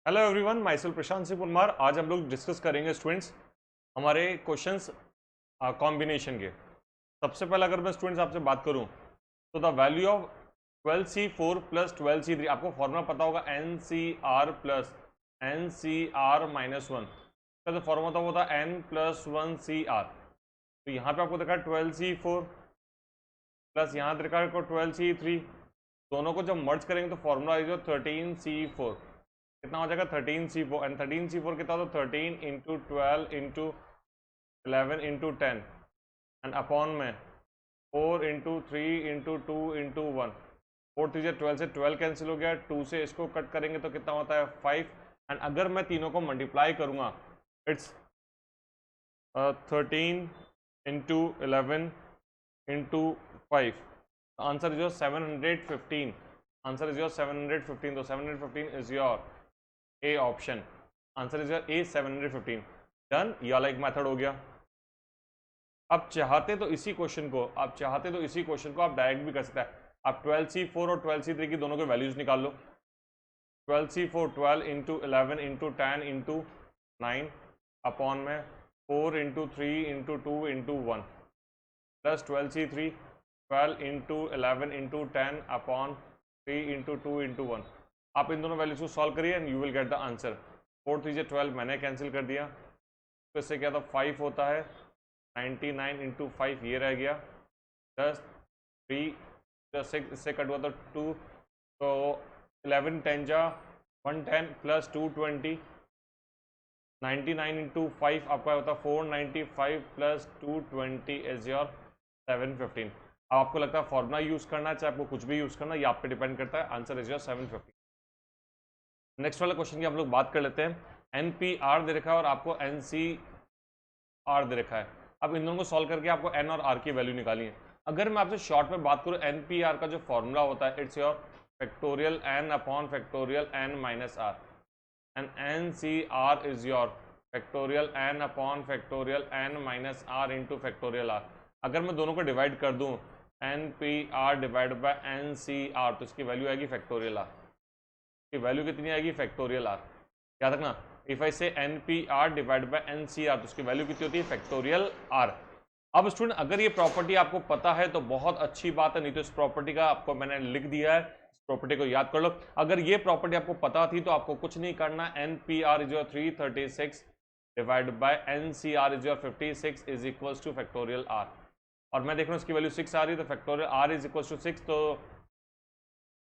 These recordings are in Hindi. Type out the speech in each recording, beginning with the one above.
Hello everyone, my self Prashant Singh Kumar. आज हम लोग डिस्कस करेंगे स्टूडेंट्स हमारे क्वेश्चंस कॉम्बिनेशन के। सबसे पहले अगर मैं स्टूडेंट्स आपसे बात करूं तो the value of 12C4 plus 12C3, आपको फॉर्मूला पता होगा NCR plus NCR minus one का जो फॉर्मूला था वो था N+1CR। तो यहाँ पे आपको देखा 12C4 प्लस यहाँ देखा आपको 12C3, दोनों को जब मर्ज करेंगे तो फॉर्मूला जो 13C4 कितना हो जाएगा 13C4, एंड 13C4 कितना होता है 13 into 12 into 11 into 10 and upon में 4 इंटू 3 इंटू 2 इंटू 1। 4 3 12 से 12 कैंसिल हो गया, 2 से इसको कट करेंगे तो कितना होता है 5। एंड अगर मैं तीनों को मल्टीप्लाई करूंगा it's 13 into 11 into 5। Answer is your 715। Answer is your 715। तो 715 is your A option. Answer is your A 715। Done, ये वाला एक मेथड हो गया। अब चाहते तो इसी क्वेश्चन को आप डायरेक्ट भी कर सकते हैं। आप 12C4 और 12C3 की दोनों के वैल्यूज निकाल लो। 12C4 12 into 11 into 10 into 9 upon में 4 into 3 into 2 into 1 plus 12C3 12 into 11 into 10 upon 3 into 2 into 1। आप इन दोनों वैल्यूज को सॉल्व करिए and you will get the answer. 4 3 12 मैंने कैंसिल कर दिया, तो इससे क्या था 5 होता है, 99 इंटू 5 ये रह गया, 10 3 6 इससे कट हुआ तो 2, तो 11 10 जा 110 प्लस 220, 99 इंटू 5 आपका होता है 495 प्लस 220 इज योर 715। अब आपको लगता है फॉर्मूला यूज करना है, चाहे आपको कुछ भी यूज करना है, ये आप पे डिपेंड करता है। Answer is your 715। नेक्स्ट वाले क्वेश्चन की हम लोग बात कर लेते हैं। NPR दे रखा है और आपको NCR दे रखा है। अब इन दोनों को सॉल्व करके आपको N और R की वैल्यू निकालनी है। अगर मैं आपसे शॉर्ट में बात करूं, NPR का जो फॉर्मूला होता है it's your factorial N upon factorial N minus R, and NCR is your factorial N upon factorial N minus R into factorial R। अगर मैं दोनों को डिवाइड कर दूं NPR डिवाइड बाय NCR तो इसकी वैल्यू आएगी फैक्टोरियल R की वैल्यू कितनी आएगी फैक्टोरियल R। याद रखना, इफ आई से NPR डिवाइड बाय NCR तो उसकी वैल्यू कितनी होती है फैक्टोरियल R। अब स्टूडेंट अगर ये प्रॉपर्टी आपको पता है तो बहुत अच्छी बात है, नहीं तो इस प्रॉपर्टी का आपको मैंने लिख दिया है, इस प्रॉपर्टी को याद कर लो। अगर ये प्रॉपर्टी आपको पता थी तो आपको कुछ नहीं करना, NPR is your 336 divide by NCR is your 56 is equals two factorial R। और मैं देख रहा हूँ इसकी वैल्यू 6 आ रही है, तो factorial R is equals to 6, तो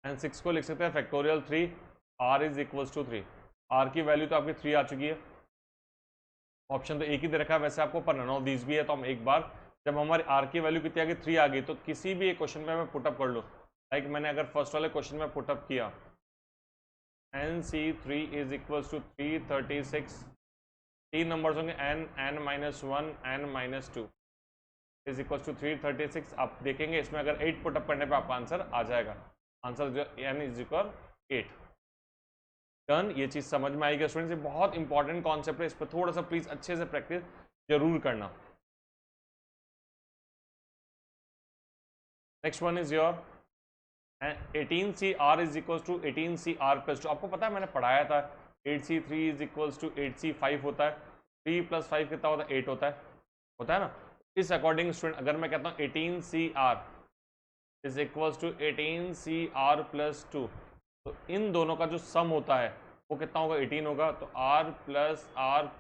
एंड 6 को लिख सकते हैं factorial 3, R is equals to 3। R की वैल्यू तो आपकी 3 आ चुकी है। ऑप्शन तो एक ही दे रखा है वैसे आपको, पर नन ऑफ दीज भी है, तो हम एक बार जब हमारी R की वैल्यू कितनी आ गई 3 आ गई, तो किसी भी एक क्वेश्चन में मैं पुटअप कर लूँ। लाइक मैंने अगर फर्स्ट वाले क्वेश्चन में पुटअप किया NC3 is equals to 336, 3 numbers होंगे N minus 1 N minus 2 is equals to 336। आप देखेंगे इसमें अगर 8 पुटअप करने पे आपका आंसर आ जाएगा। आंसर जो N इज इक्वल 8। डन, ये चीज समझ में आएगी स्टूडेंट्स, ये बहुत इंपॉर्टेंट कॉन्सेप्ट है, इस पर थोड़ा सा प्लीज अच्छे से प्रैक्टिस जरूर करना। Next one is your 18CR is equal to 18CR plus 2। आपको पता है मैंने पढ़ाया था 8C3 is equal to 8C5 होता है, 3 प्लस 5 कितना होता है 8 होता है ना। इस अकॉर्डिंग स्टूडेंट अगर मैं कहता हूँ 18CR is equal to 18CR plus 2, तो इन दोनों का जो सम होता है वो कितना होगा 18 होगा। तो R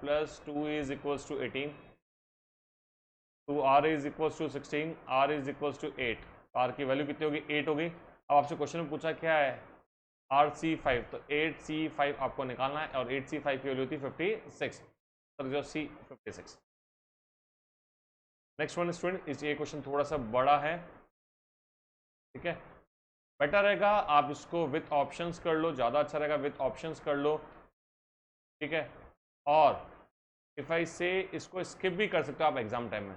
plus 2 is equal to 18, तो R is equal to 16, R is equal to 8। R की वैल्यू कितनी होगी 8 होगी। अब आपसे क्वेश्चन में पूछा क्या है RC5, तो 8C5 आपको निकालना है, और 8C5 की वैल्यू होती है 56, तो जो C 56। नेक्स्ट वन स्टूडेंट, इस ये क्वेश्चन थोड़ा सा बड़ा है, ठीक है, बेटर रहेगा आप इसको विथ ऑप्शंस कर लो, ज़्यादा अच्छा रहेगा विथ ऑप्शंस कर लो, ठीक है। और इफ आई से इसको स्किप भी कर सकते हो आप एग्जाम टाइम में,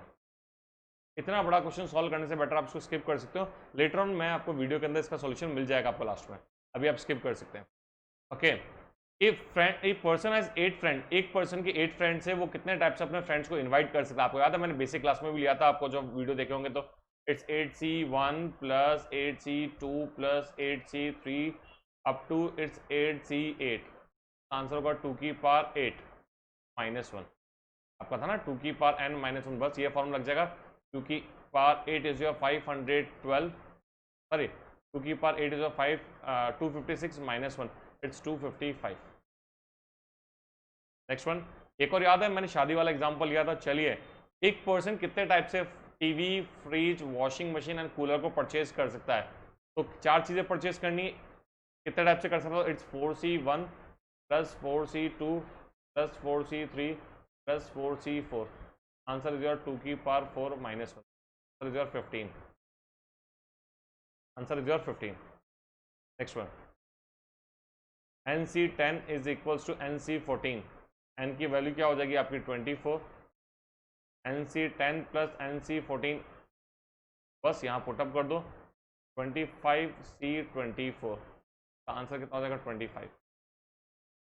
इतना बड़ा क्वेश्चन सॉल्व करने से बेटर आप इसको स्किप कर सकते हो। लेटर ऑन मैं आपको वीडियो के अंदर इसका सॉल्यूशन मिल जाएगा आपको लास्ट में, अभी आप स्किप कर सकते हैं। ओके, एक पर्सन हैज 8 फ्रेंड, एक पर्सन के 8 फ्रेंड्स है, वो कितने टाइप से अपने फ्रेंड्स को इनवाइट कर सकता है। आपको याद है मैंने बेसिक क्लास में भी लिया था, आपको जब वीडियो देखे होंगे तो it's 8C1 plus 8C2 plus 8C3 up to it's 8C8। Answer होगा 2 की पावर 8 माइनस 1। आपका था ना 2 की पावर n माइनस 1, बस ये फॉर्म लग जाएगा। 2 की पावर 8 इज योर 512, सॉरी 2 की power 8 is your 256 minus 1, it's 255। Next one, एक और याद है मैंने शादी वाला एग्जांपल लिया था। चलिए, एक पर्सन कितने टाइप से TV, fridge, washing machine and cooler को परचेज कर सकता है? तो 4 चीज़ें परचेज करनी, कितने टाइप से कर सकता हो? It's 4C1 plus 4C2 plus 4C3 plus 4C4। Answer is your 2 की power 4 minus 1। Answer is your 15। Answer is your 15। Next one, NC10 is equals to NC14। n की वैल्यू क्या हो जाएगी आपकी 24। NC10 प्लस NC14, बस यहाँ पुटअप कर दो 25C24। आंसर कितना हो जाएगा 25।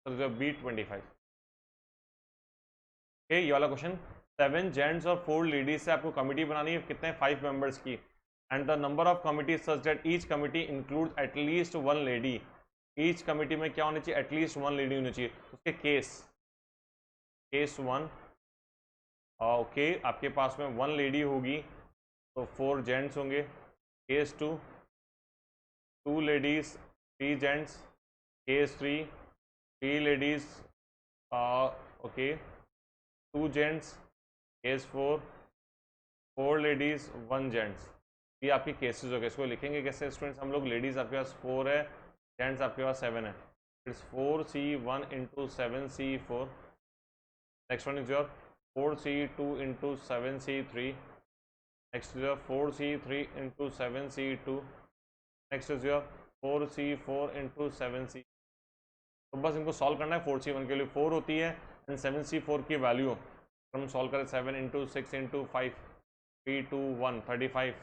तो बी 25। ये वाला क्वेश्चन, 7 जेंट्स और 4 लेडीज से आपको कमिटी बनानी है, कितने 5 मेंबर्स की, and the number of committee such that each committee include at least 1 lady. Each committee में क्या होनी चाहिए? एटलीस्ट 1 लेडी होनी चाहिए। उसके केस 1, ओके, आपके पास में 1 लेडी होगी तो 4 जेंट्स होंगे। Case 2, 2 ladies 3 gents. Case 3, 3 ladies okay 2 gents. Case 4, 4 ladies 1 gents. ये आपके केसेस हो गए। इसको लिखेंगे कैसे स्टूडेंट्स हम लोग? लेडीज आपके पास 4 है, जेंट्स आपके पास 7 है। It's 4C1 into 7C4। Next one is your 4C2 into 7C3। Next is your 4C3 into 7C2। Next is your 4C4 into 7C। तो बस इनको सॉल्व करना है। 4C1 के लिए 4 होती है एंड 7C4 की वैल्यू हम सॉल्व करें 7 इंटू 6 इंटू 5 3 2 1 35।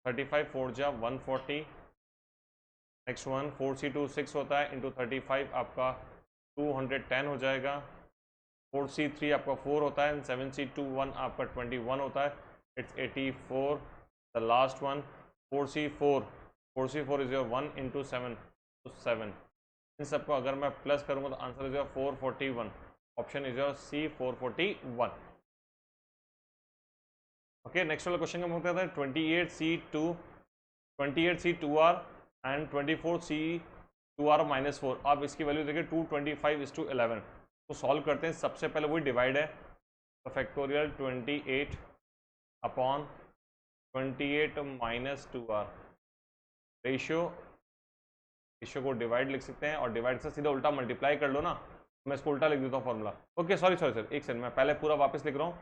35 4 जा 140। नेक्स्ट वन 4C2 6 होता है इंटू 35 आपका 210 हो जाएगा। 4C3 आपका 4 होता है एंड 7C2 1 आपका 21 होता है। It's 84। The last one 4C4 is your 1 into 7 तो 7। इन सबको अगर मैं प्लस करूंगा तो answer is your 441। Option is your C 441। Okay, next वाला क्वेश्चन का हम होता है 28C2R एंड 24C2R माइनस 4। आप इसकी वैल्यू देखिए 225:11। तो सॉल्व करते हैं। सबसे पहले वही डिवाइड है तो factorial 28 upon 28 minus 2R। Ratio को डिवाइड लिख सकते हैं और डिवाइड से सीधा उल्टा मल्टीप्लाई कर लो ना। मैं इसको उल्टा लिख देता हूँ फॉर्मूला। ओके सॉरी सर, एक सेकंड, मैं पहले पूरा वापस लिख रहा हूँ।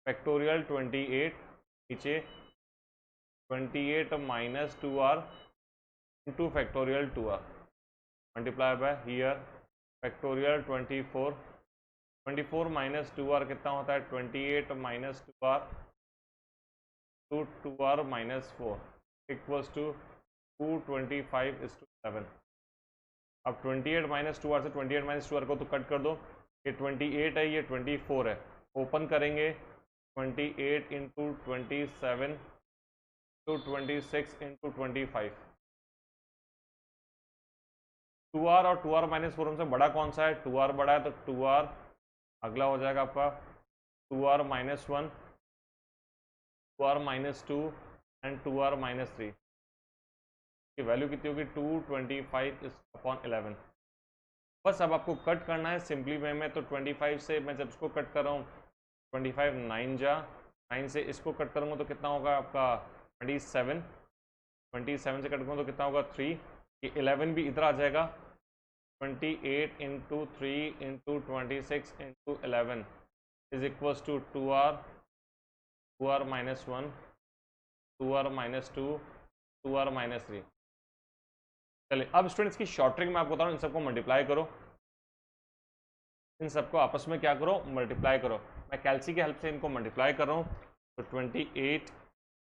फैक्टोरियल 28 नीचे 28 minus 2R into factorial 2R multiply by here factorial 24 minus 2R कितना होता है 28 minus 2R to 2R minus 4 equals to 225:7। अब 28 माइनस 2R से 28 माइनस 2R को तो कट कर दो। ये 28 है, ये 24 है। ओपन करेंगे 28 इंटू 27 टू 26 इंटू 25। 2R और 2R माइनस 4 से बड़ा कौन सा है? 2R बड़ा है तो 2R। अगला हो जाएगा आपका 2R minus 1, 2R minus 2 and 2R minus 3 की वैल्यू कितनी होगी 225/11। बस अब आपको कट करना है सिंपली वे में। तो 25 से मैं जब इसको कट कर रहा हूँ 25 9 जा 9 से इसको कट करूँगा तो कितना होगा आपका 27। 27 से कट करूँगा तो कितना होगा 3। ये 11 भी इधर आ जाएगा। 28 into 3 into 26 into 11 is equals to 2R minus 1, 2R minus 2, 2R minus 3। चलिए अब स्टूडेंट्स की शॉर्ट ट्रिक मैं आपको बता रहा हूँ। इन सबको मल्टीप्लाई करो, इन सबको आपस में क्या करो मल्टीप्लाई करो। मैं कैल्सी की हेल्प से इनको मल्टीप्लाई कर रहा हूँ। तो 28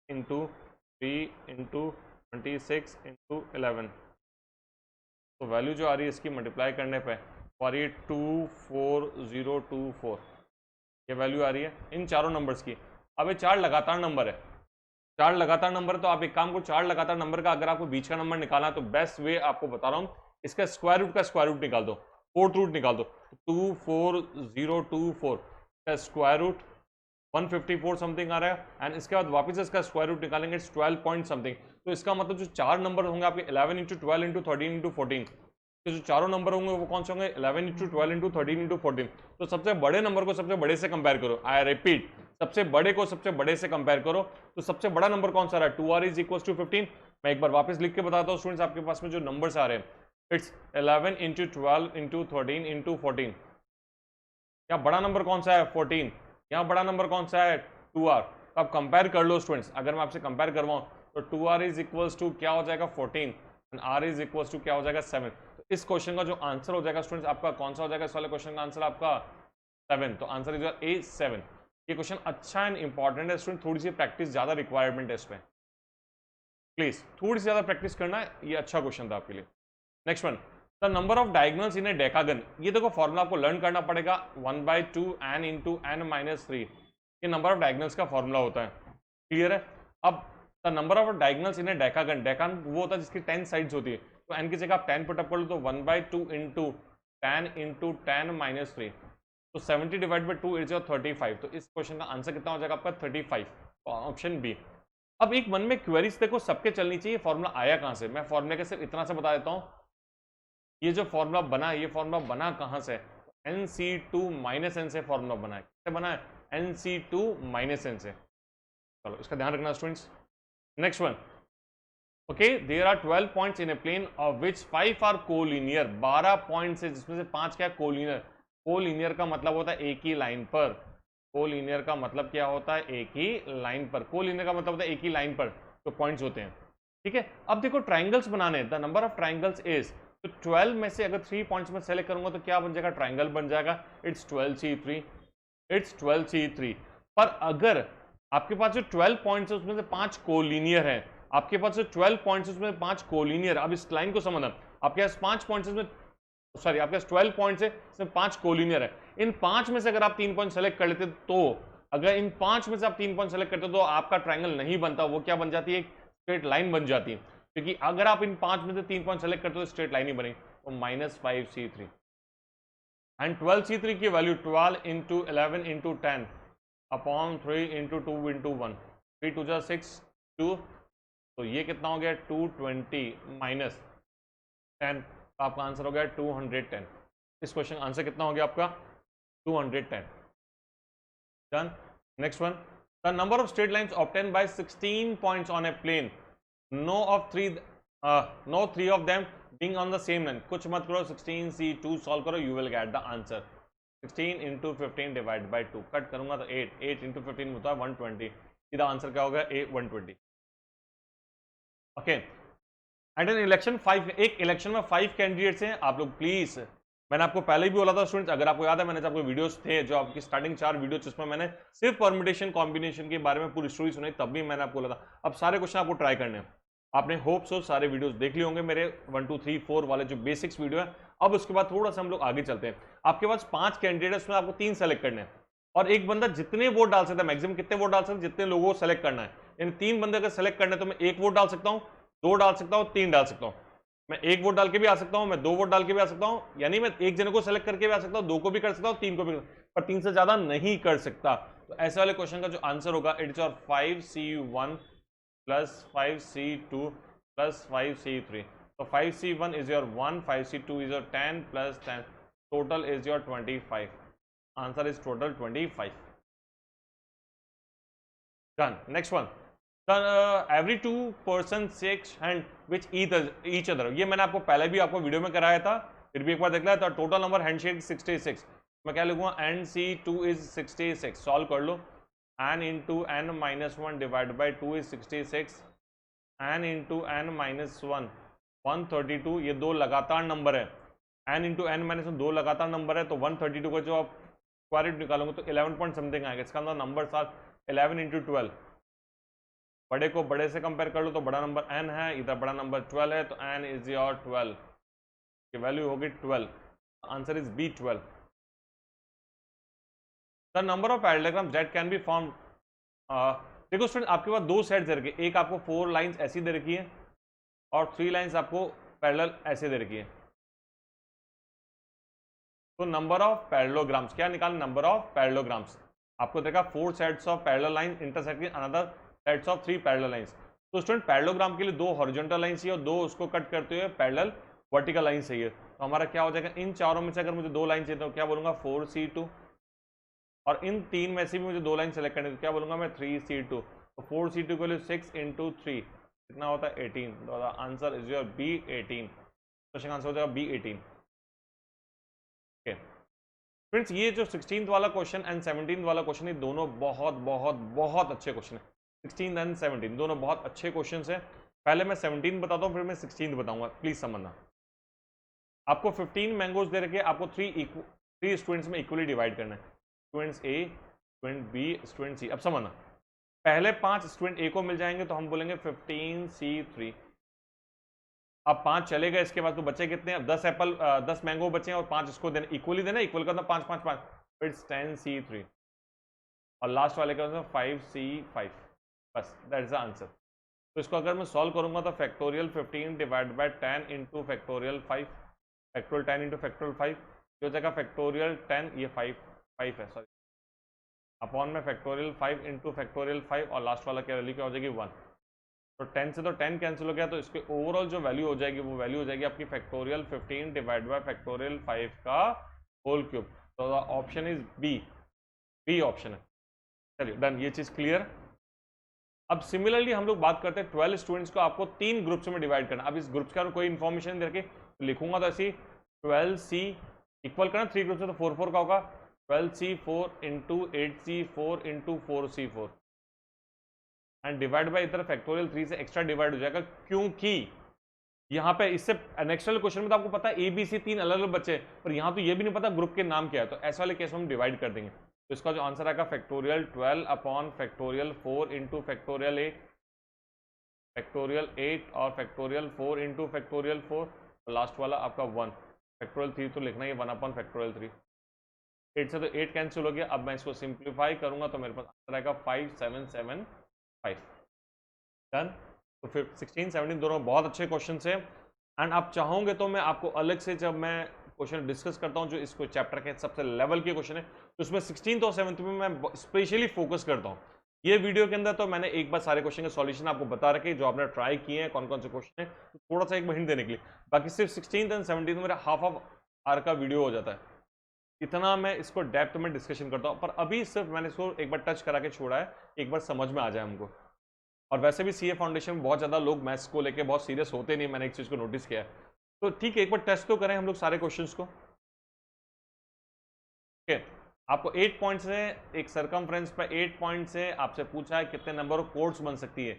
इंटू 3 इंटू 26 इंटू 11 तो वैल्यू जो आ रही है इसकी मल्टीप्लाई करने पे वो आ रही है 24024। ये वैल्यू आ रही है इन चारों नंबर्स की। अब ये 4 लगातार नंबर है, 4 लगातार नंबर है तो आप एक काम करो 4 लगातार नंबर का अगर आपको बीच का नंबर निकालना है तो बेस्ट वे आपको बता रहा हूँ इसका स्क्वायर रूट निकाल दो। फोर्थ रूट निकाल दो, 24024 का स्क्वायर रूट 154 समथिंग आ रहा है, एंड इसके बाद वापस इसका स्क्वायर रूट निकालेंगे, इट्स 12 पॉइंट समथिंग। तो इसका मतलब जो चार नंबर होंगे आपके 11 इंटू 12 इंटू 13 इंटू 14, तो जो चारों नंबर होंगे वो कौन से होंगे, 11 इंटू 12 इंटू 13 इंटू 14। तो सबसे बड़े नंबर को सबसे बड़े से कंपेयर करो, आई रिपीट, सबसे बड़े को सबसे बड़े से कंपेयर करो। तो सबसे बड़ा नंबर कौन सा रहा है, 2r इज इक्वल टू 15। मैं एक बार वापस लिख के बताता हूँ स्टूडेंट्स, आपके पास में जो नंबर्स आ रहे हैं, इट्स 11 इंटू 12 इंटू 13 इंटू 14। यहाँ बड़ा नंबर कौन सा है, 14। यहाँ बड़ा नंबर कौन सा है, 2r। तो आप कंपेयर कर लो स्टूडेंट्स, अगर मैं आपसे कंपेयर करवाऊँ तो 2r इज इक्वल्स टू क्या हो जाएगा, 14, and r is equals to क्या हो जाएगा, 7। तो इस क्वेश्चन का जो आंसर हो जाएगा स्टूडेंट्स आपका कौन सा हो जाएगा, इस वाले क्वेश्चन का आंसर आपका 7। तो आंसर इज ए 7। ये क्वेश्चन अच्छा एंड इंपॉर्टेंट है स्टूडेंट, थोड़ी सी प्रैक्टिस ज्यादा रिक्वायरमेंट है इसमें, प्लीज थोड़ी सी ज्यादा प्रैक्टिस करना है, ये अच्छा क्वेश्चन था आपके लिए। Next one, the number of diagonals in A decagon. ये देखो फॉर्मूला आपको लर्न करना पड़ेगा, 1/2 n इंटू n-3, ये नंबर ऑफ डायगोनल्स का फॉर्मूला होता है, क्लियर है। अब the number of diagonals in A decagon, Deccan वो होता है जिसकी 10 साइड्स होती है, तो n की जगह आप 10 पुट अप कर लो, तो 1/2 इंटू 10 इंटू 10-3, तो 70 डिवाइड बाई 2 इज 35। तो इस क्वेश्चन का आंसर कितना हो जाएगा आपका, 35, ऑप्शन बी। अब एक मन में क्वेरीज देखो सबके चलनी चाहिए, फॉर्मूला आया कहां से। मैं फॉर्मूले के सिर्फ इतना से बता देता हूं, ये जो फॉर्मूला बना है, ये फॉर्मूला बना कहां से, NC2 माइनस n से फॉर्मूला बना है। किससे बना है, NC2 माइनस n से। चलो इसका ध्यान रखना students. Next one, okay, there are 12 points in a plane of which 5 are collinear. 12 points है जिसमें से 5 क्या कोलिनियर। कोलिनियर का मतलब होता है एक ही लाइन पर, कोलिनियर का मतलब क्या होता है, एक ही लाइन पर। कोलिनियर का मतलब होता है एक ही लाइन पर जो पॉइंट्स होते हैं, ठीक है। अब देखो ट्राइंगल्स बनाने, the number of triangles is, तो 12 में से अगर 3 पॉइंट्स में सेलेक्ट करूंगा तो क्या बन जाएगा, ट्राइंगल बन जाएगा, इट्स 12C3, इट्स 12C3। पर अगर आपके पास जो 12 पॉइंट्स है उसमें से 5 कोलिनियर है, आपके पास जो 12 पॉइंट्स है उसमें 5 कोलिनियर, अब इस लाइन को समझना, आपके पास 5 पॉइंट्स में, सॉरी आपके पास 12 पॉइंट्स है, इसमें 5 कोलिनियर है। इन 5 में से अगर आप 3 पॉइंट सेलेक्ट कर लेते, तो अगर इन 5 में से आप 3 पॉइंट सेलेक्ट करते तो आपका ट्राइंगल नहीं बनता, वो क्या बन जाती है, एक स्ट्रेट लाइन बन जाती है। क्योंकि अगर आप इन 5 में से 3 पॉइंट सेलेक्ट करते हो तो स्ट्रेट लाइन ही बनेगी, तो -5C3। एंड 12C3 की value 12 into 11 into 10 upon 3 into 2 into 1, 3 2 जा 6 2, तो ये कितना हो गया, 220 माइनस 10, तो आपका आंसर हो गया 210। इस क्वेश्चन आंसर कितना हो गया आपका, 210। Done. Next one, the number of straight lines obtain by 16 points on a plane, no 3 of them being on the same line. कुछ मत करो, 16C2 सॉल्व करो, you will get the answer. 16 into 15 divide by 2, cut करूंगा तो 8 इंटू 15 होता है 120, सीधा आंसर क्या होगा, 120। ओके, एंड एन इलेक्शन 5, एक इलेक्शन में 5 कैंडिडेट्स हैं। आप लोग प्लीज, मैंने आपको पहले ही भी बोला था स्टूडेंट्स, अगर आपको याद है, मैंने आपको वीडियोस थे जो आपकी स्टार्टिंग 4 वीडियो जिसमें मैंने सिर्फ परम्यूटेशन कॉम्बिनेशन के बारे में पूरी स्टोरी सुनाई, तब भी मैंने आपको बोला था। अब सारे क्वेश्चन आपको ट्राई करने हैं, आपने होप सो सारे वीडियोस देख लिए होंगे मेरे 1 2 3 4 वाले जो बेसिक्स वीडियो है। अब उसके बाद थोड़ा सा हम लोग आगे चलते हैं। आपके पास 5 कैंडिडेट है, उसमें आपको 3 सेलेक्ट करने हैं, और एक बंदा जितने वोट डाल सकता है, मैक्सिमम कितने वोट डाल सकते हैं, जितने लोगों को सेलेक्ट करना है। इन 3 बंदे अगर सेलेक्ट करना है तो मैं 1 वोट डाल सकता हूँ, 2 डाल सकता हूँ, 3 डाल सकता हूँ। मैं 1 वोट डाल के भी आ सकता हूँ, मैं 2 वोट डाल के भी आ सकता हूँ, यानी मैं एक जने को सेलेक्ट करके भी आ सकता हूँ, 2 को भी कर सकता हूँ, 3 को भी, पर 3 से ज्यादा नहीं कर सकता। तो ऐसे वाले क्वेश्चन का जो आंसर होगा, it's your 5C1 plus 5C2 plus 5C3। तो 5C1 is your 1, 5C2 is your 10 plus 10, total is your 25। Answer is total 25। Done. Next one, every 2 person shakes hand which each other. ये मैंने आपको पहले भी आपको वीडियो में कराया था, फिर भी एक बार देख लिया था। Total number handshake 66। मैं क्या लिखूंगा, NC2 इज 66, सॉल्व कर लो। n into n minus 1 divide by 2 is 66, n into n minus 1 132। ये 2 लगातार नंबर है, n इंटू n माइनस 1 2 लगातार नंबर है, तो 132 का जो आप स्क्वायर रूट निकालोगे तो 11 पॉइंट समथिंग आएगा। इसका मतलब नंबर साथ 11 इंटू 12, बड़े को बड़े से कंपेयर कर लो तो बड़ा नंबर n है, इधर बड़ा नंबर 12 है, तो n इज योर 12 की वैल्यू होगी 12। Answer is B 12। The number of parallelogram that can be form, देखो स्टूडेंट आपके पास 2 सेट दे रखे, एक आपको 4 लाइंस ऐसी दे रखी है और 3 लाइंस आपको पैरेलल ऐसे दे रखी है। तो नंबर ऑफ पैरेललोग्राम्स, क्या निकालना, नंबर ऑफ पैरेललोग्राम्स। आपको देखा 4 sets of parallel line intersecting another sets of 3 parallel lines. तो स्टूडेंट पैरेललोग्राम के लिए 2 हॉरिजॉन्टल लाइन चाहिए और 2 उसको कट करते हुए पैरेलल वर्टिकल लाइन चाहिए। तो हमारा क्या हो जाएगा, इन चारों में से अगर मुझे 2 लाइन चाहिए तो क्या बोलूंगा 4C2, और इन 3 में से भी मुझे 2 लाइन सेलेक्ट करनी है तो क्या बोलूंगा मैं 3C2। तो 4C2 के लिए 6 × 3 कितना होता है 18। तो answer is your B 18। Question answer हो जाएगा बी 18। ओके फ्रेंड्स, ये जो 16th वाला क्वेश्चन एंड 17th वाला क्वेश्चन है, दोनों बहुत बहुत बहुत अच्छे क्वेश्चन है। 16 एंड 17 दोनों बहुत अच्छे क्वेश्चन है। पहले मैं 17 बताता हूँ, फिर मैं 16 बताऊंगा, प्लीज समझना। आपको 15 मैंगोज दे रखे, आपको 3 स्टूडेंट्स में इक्वली डिवाइड करना है, स्टूडेंट्स ए, स्टूडेंट बी, स्टूडेंट सी। अब समझना, पहले 5 स्टूडेंट ए को मिल जाएंगे तो हम बोलेंगे 15C3। अब 5 चले गए, इसके बाद तो बचे कितने, अब 10 मैंगो बचे और 5 इसको देना, इक्वली देना, इक्वल करना 5 5 5, इट्स 10C3। और लास्ट वाले का 5C5। बस दैट इज द आंसर। तो इसको अगर मैं सॉल्व करूंगा तो factorial 15 divide by 10 into factorial 5, factorial 10 into factorial 5 जो जगह फैक्टोरियल 10, ये 5 है सॉरी, अपॉन में फैक्टोरियल 5 इंटू फैक्टोरियल 5, और लास्ट वाला क्या वैल्यू क्या हो जाएगी 1। तो 10 से तो 10 कैंसिल हो गया, तो इसके ओवरऑल जो वैल्यू हो जाएगी वो वैल्यू हो जाएगी आपकी फैक्टोरियल 15 डिवाइड बाय फैक्टोरियल 5 का होल क्यूब। तो the option is B option है। चलिए डन, ये चीज क्लियर। अब सिमिलरली हम लोग बात करते हैं 12 स्टूडेंट्स को आपको 3 ग्रुप्स में डिवाइड करना। अब इस ग्रुप्स का कोई इन्फॉर्मेशन दे रखे तो लिखूंगा तो ऐसी 12C इक्वल करना 3 ग्रुप से, तो 4 4 का होगा 12C4 into 8C4 into 4C4 and divide by इधर फैक्टोरियल 3 से एक्स्ट्रा डिवाइड हो जाएगा, क्योंकि यहाँ पे इससे नेक्स्ट वाले क्वेश्चन में तो आपको पता है ABC 3 अलग अलग बच्चे, पर यहाँ तो ये भी नहीं पता ग्रुप के नाम क्या है, तो ऐसे वाले केस में हम डिवाइड कर देंगे। तो इसका जो आंसर आएगा factorial 12 upon factorial 4 into factorial 8, factorial 8 और फैक्टोरियल 4 इंटू फैक्टोरियल 4, और लास्ट वाला आपका 1 फैक्टोरियल 3 तो लिखना ही 1 अपॉन फैक्टोरियल 3। 8 से तो 8 कैंसिल हो गया। अब मैं इसको सिंप्लीफाई करूंगा तो मेरे पास आंसर आएगा 5775। डन। तो फिर 16 17 दोनों बहुत अच्छे क्वेश्चन है। एंड आप चाहोगे तो मैं आपको अलग से जब मैं क्वेश्चन डिस्कस करता हूं जो इसको चैप्टर के सबसे लेवल के क्वेश्चन है, तो उसमें 16th और 7th में मैं स्पेशली फोकस करता हूं। ये वीडियो के अंदर तो मैंने एक बार सारे क्वेश्चन के सॉल्यूशन आपको बता रखे जो आपने ट्राई किए हैं, कौन कौन से क्वेश्चन है, तो थोड़ा सा एक हिंट देने के लिए। बाकी सिर्फ 16th एंड 17th में मेरा हाफ ऑफ आवर का वीडियो हो जाता है, इतना मैं इसको डेप्थ में डिस्कशन करता हूँ। पर अभी सिर्फ मैंने इसको एक बार टच करा के छोड़ा है, एक बार समझ में आ जाए हमको। और वैसे भी सीए फाउंडेशन में बहुत ज़्यादा लोग मैथ्स को लेके बहुत सीरियस होते नहीं, मैंने एक चीज़ को नोटिस किया है। तो ठीक है, एक बार टेस्ट तो करें हम लोग सारे क्वेश्चंस को। ठीक है, आपको 8 पॉइंट से एक सरकमफ्रेंस पे 8 पॉइंट से आपसे पूछा है कितने नंबर ऑफ कोड्स बन सकती है।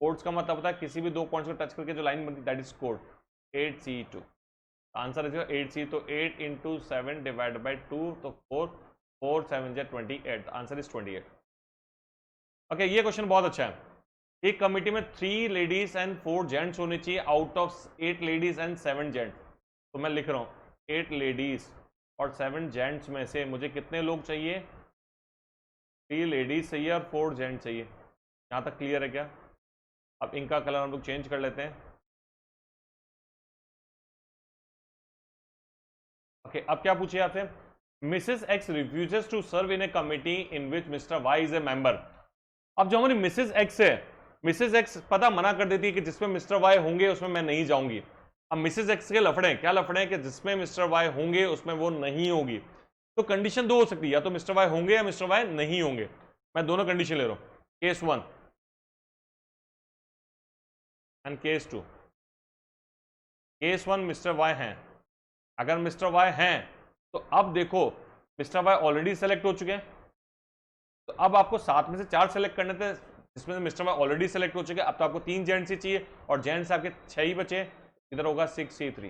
कोड्स का मतलब होता है किसी भी 2 पॉइंट्स को टच करके जो लाइन बनती है, that is code. 8C2 answer है 8C, तो 8 इंटू 7 डिवाइड बाई 2, तो 4 4 7 28, आंसर इज 28। ओके, ये क्वेश्चन बहुत अच्छा है। एक कमेटी में 3 लेडीज एंड 4 जेंट्स होने चाहिए out of 8 ladies and 7 gents. तो मैं लिख रहा हूँ 8 लेडीज और 7 जेंट्स में से मुझे कितने लोग चाहिए, 3 लेडीज चाहिए और 4 जेंट्स चाहिए। यहाँ तक क्लियर है क्या? अब इनका कलर हम लोग चेंज कर लेते हैं। ओके, अब क्या पूछिए आपसे, Mrs X refuses to serve in a committee in which Mr Y is a member. अब जो हमारी मिसेस एक्स है, मिसेस एक्स पता मना कर देती है कि जिसमें मिस्टर वाई होंगे उसमें मैं नहीं जाऊंगी। अब मिसेस एक्स के लफड़े क्या लफड़े हैं कि जिसमें मिस्टर वाई होंगे उसमें वो नहीं होगी। तो कंडीशन 2 हो सकती है, या तो मिस्टर वाई होंगे या मिस्टर वाई नहीं होंगे। मैं दोनों कंडीशन ले रहा हूं, case 1 and case 2। Case 1 Mr Y हैं, अगर मिस्टर वाई हैं तो अब देखो मिस्टर वाई ऑलरेडी सेलेक्ट हो चुके हैं, तो अब आपको 7 में से 4 सेलेक्ट करने थे जिसमें मिस्टर वाई ऑलरेडी सेलेक्ट हो चुके हैं। अब तो आपको 3 जेंट्स ही चाहिए और जेंट्स आपके 6 ही बचे, इधर होगा 6C3।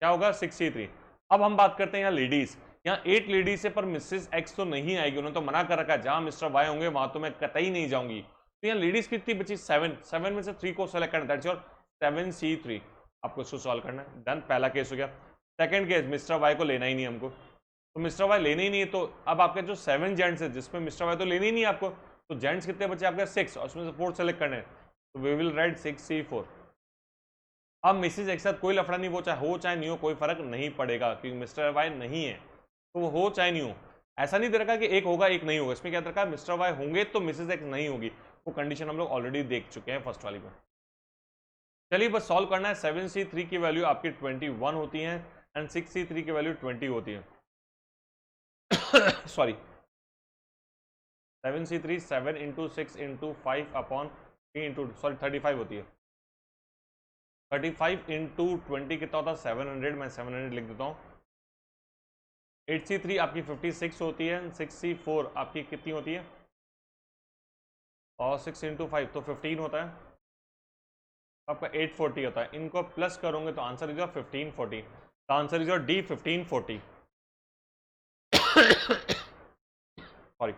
क्या होगा 6C3। अब हम बात करते हैं यहाँ लेडीज, यहाँ 8 लेडीज है पर मिसेस एक्स तो नहीं आएगी, उन्होंने तो मना कर रखा है जहां मिस्टर वाई होंगे वहां तो मैं कतई नहीं जाऊंगी। तो यहाँ लेडीज कितनी बची 7 में से 3 को सेलेक्ट करना, दैट्स योर 7C3। आपको इसको सॉल्व करना है। डन, पहला केस हो गया। सेकंड केस, मिस्टर वाई को लेना ही नहीं हमको, तो मिस्टर वाई लेने ही नहीं है, तो अब आपके जो 7 जेंट्स है जिसमें मिस्टर वाई तो लेने ही नहीं है आपको, तो जेंट्स कितने बचे आपके 6 और उसमें से 4 सेलेक्ट करने हैं, तो वी विल राइट 6C4। अब मिसेज एक्स के साथ कोई लफड़ा नहीं, वो चाहे हो चाहे नहीं हो कोई फर्क नहीं पड़ेगा, क्योंकि मिस्टर वाई नहीं है, तो वो हो चाहे नहीं हो। ऐसा नहीं दे रखा कि एक होगा एक नहीं होगा, इसमें क्या दे रखा है मिस्टर वाई होंगे तो मिसेज एक्स नहीं होगी, वो कंडीशन हम लोग ऑलरेडी देख चुके हैं फर्स्ट वाली में। चलिए बस सॉल्व करना है। 7C3 की वैल्यू आपकी 21 होती है एंड 6C3 की वैल्यू 20 होती है। Sorry 7C3 7 into 6 into 5 upon 3 into sorry 35 होती है। 35 इंटू 20 कितना होता है 700, मैं 700 लिख देता हूँ। 8C3 आपकी 56 होती है, 6C4 आपकी कितनी होती है, और 6 इंटू 5 तो 15 होता है, आपका 840 होता है। इनको प्लस करोगे तो आंसर इज 1540, तो answer is D 1540। Sorry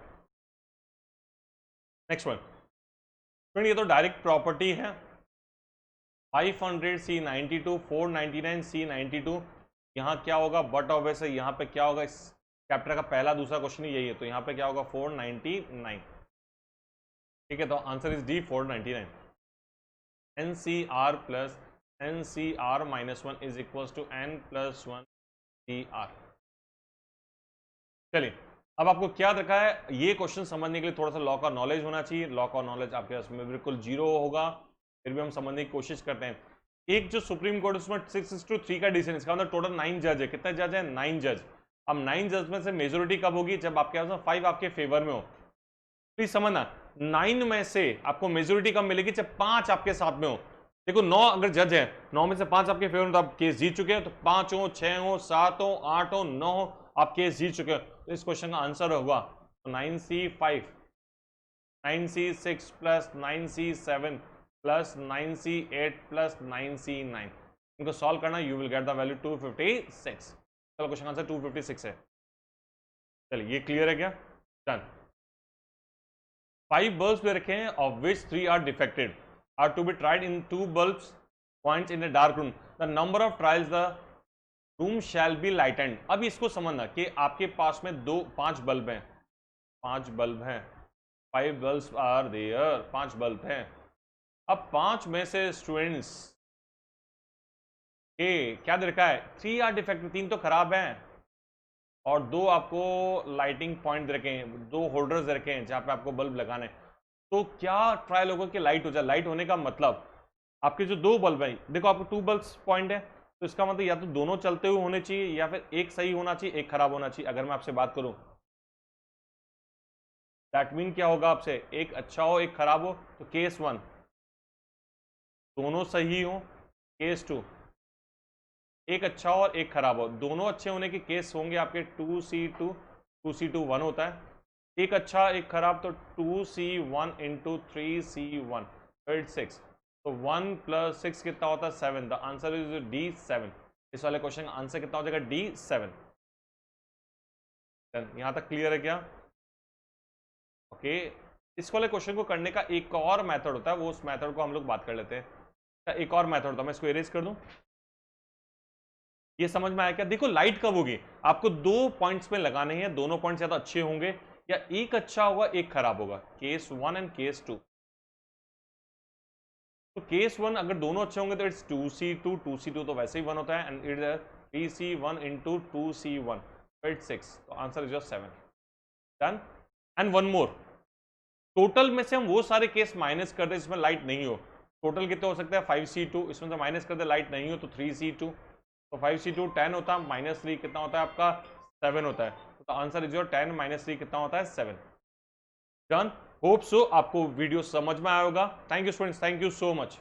next one friend, ये तो डायरेक्ट प्रॉपर्टी है। 500C92 499C92, यहाँ क्या होगा बट ऑब्वियस है, यहाँ पे क्या होगा, इस चैप्टर का पहला दूसरा क्वेश्चन ही यही है, तो यहाँ पे क्या होगा 499, ठीक है, तो answer is D 499। NCR plus NCR minus 1 is equal to N plus 1 CR। चलिए अब आपको क्या रखा है, ये क्वेश्चन समझने के लिए थोड़ा सा लॉ का नॉलेज होना चाहिए। लॉ का नॉलेज आपके पास में बिल्कुल जीरो होगा, फिर भी हम समझने की कोशिश करते हैं। एक जो सुप्रीम कोर्ट उसमें 6-3 का डिसीजन, इसका मतलब टोटल 9 जज है। कितने जज है 9 जज। अब 9 जज में से मेजोरिटी कब होगी, जब आपके पास 5 आपके फेवर में हो। प्लीज समझना 9 में से आपको मेजोरिटी कब मिलेगी, जब 5 आपके साथ में हो। देखो 9 अगर जज है, 9 में से 5 आपके फेवर में, तो आप केस जीत चुके हैं। तो 5 हो 6 हो 7 हो 8 हो 9 हो आप केस जीत चुके हो। तो इस क्वेश्चन का आंसर होगा 9C5 9C6 plus 9C7 plus 9C8 plus 9C9। इनको सॉल्व करना, you will get the value 256। चलो क्वेश्चन आंसर 256 है। चलिए ये क्लियर है क्या, डन। 5 बल्ब्स दे रखे हैं, of which 3 are defected, are to be tried in 2 bulbs points in a dark room, the number of trials the room shall be lightened. अब इसको समझना कि आपके पास में 5 बल्ब हैं, 5 बल्ब हैं, 5 बल्ब्स आर देयर, 5 बल्ब हैं। अब 5 में से स्टूडेंट्स के क्या दे रखा है, 3 आर डिफेक्टिव, 3 तो खराब हैं, और 2 आपको लाइटिंग पॉइंट दे रखे हैं, 2 होल्डर्स दे रखे हैं जहां पे आपको बल्ब लगाने। तो क्या ट्रायल होगा कि लाइट हो जाए। लाइट होने का मतलब आपके जो 2 बल्ब हैं, देखो आपको 2 बल्ब्स पॉइंट है, तो इसका मतलब या तो दोनों चलते हुए होने चाहिए या फिर एक सही होना चाहिए एक खराब होना चाहिए। अगर मैं आपसे बात करूं दैट मीन क्या होगा आपसे, एक अच्छा हो एक खराब हो, तो केस 1 दोनों सही हो, केस 2 एक अच्छा हो और एक खराब हो। दोनों अच्छे होने के केस होंगे आपके 2C2 2C2 1 होता है, एक अच्छा एक खराब तो 2C1 इंटू 3C1 6, तो 1 प्लस 6 कितना होता है 7। The answer is D7। इस वाले क्वेश्चन का आंसर कितना हो जाएगा D7। यहां तक क्लियर है क्या, ओके। इस वाले क्वेश्चन को करने का एक और मेथड होता है, वो उस मेथड को हम लोग बात कर लेते हैं। एक और मेथड होता है, मैं इसको इरेज कर दूं। ये समझ में आया क्या, देखो लाइट कब होगी, आपको 2 पॉइंट्स में लगाने हैं, दोनों पॉइंट्स या तो अच्छे होंगे या एक अच्छा होगा एक खराब होगा, केस 1 एंड केस 2। तो केस 1 अगर दोनों अच्छे होंगे तो इट्स 2C2 2C2 तो वैसे ही 1 होता है, and it's 3C1 into 2C1 it's 6, तो answer is 7। Done. And one more, total में से हम वो सारे केस माइनस कर दे जिसमें लाइट नहीं हो। टोटल कितने हो सकते हैं 5C2, इसमें से माइनस कर दे लाइट नहीं हो तो 3C2, तो 5C2 10 होता है, -3 कितना होता है आपका 7 होता है, तो आंसर इज 10 - 3 कितना होता है 7। डन। होप सो आपको वीडियो समझ में आया होगा। Thank you students, thank you so much.